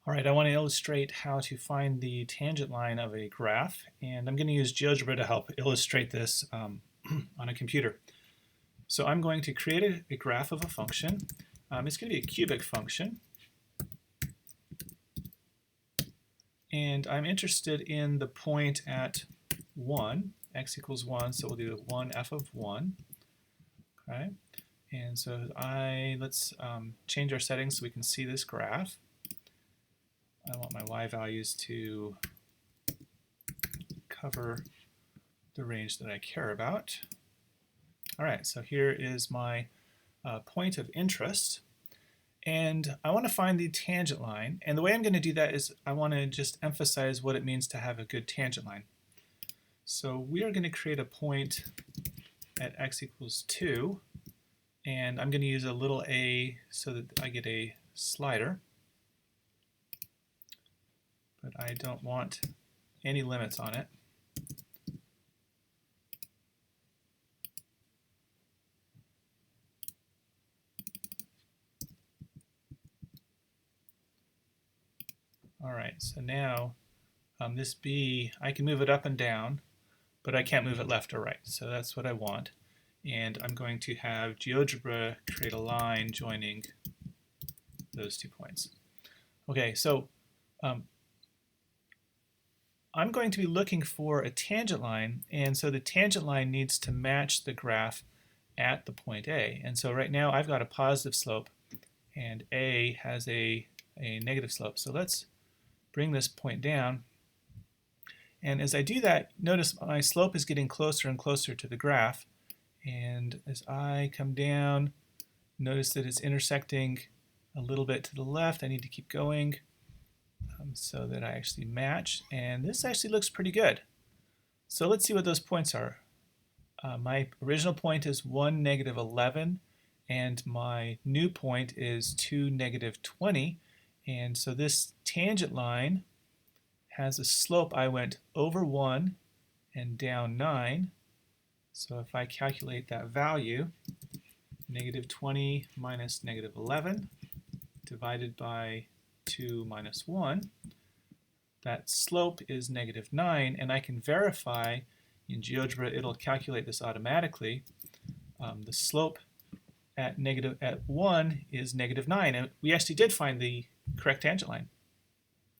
All right, I want to illustrate how to find the tangent line of a graph, and I'm going to use Geogebra to help illustrate this on a computer. So I'm going to create a graph of a function. It's going to be a cubic function, and I'm interested in the point at 1, x equals 1, so we'll do 1f of 1. Okay, and so let's change our settings so we can see this graph. I want my y values to cover the range that I care about. All right, so here is my point of interest, and I want to find the tangent line. And the way I'm going to do that is I want to just emphasize what it means to have a good tangent line. So we are going to create a point at x equals 2, and I'm going to use a little a so that I get a slider. But I don't want any limits on it. All right, so now this b, I can move it up and down, but I can't move it left or right. So that's what I want. And I'm going to have Geogebra create a line joining those 2 points. Okay, so I'm going to be looking for a tangent line, and so the tangent line needs to match the graph at the point A. And so right now I've got a positive slope, and A has a negative slope. So let's bring this point down. And as I do that, notice my slope is getting closer and closer to the graph. And as I come down, notice that it's intersecting a little bit to the left. I need to keep going so that I actually match. And this actually looks pretty good. So let's see what those points are. My original point is 1, negative 11, and my new point is 2, negative 20. And so this tangent line has a slope. I went over 1 and down 9. So if I calculate that value, negative 20 minus negative 11 divided by 2 minus 1, that slope is negative 9, and I can verify in Geogebra it'll calculate this automatically. The slope at 1 is negative 9, and we actually did find the correct tangent line.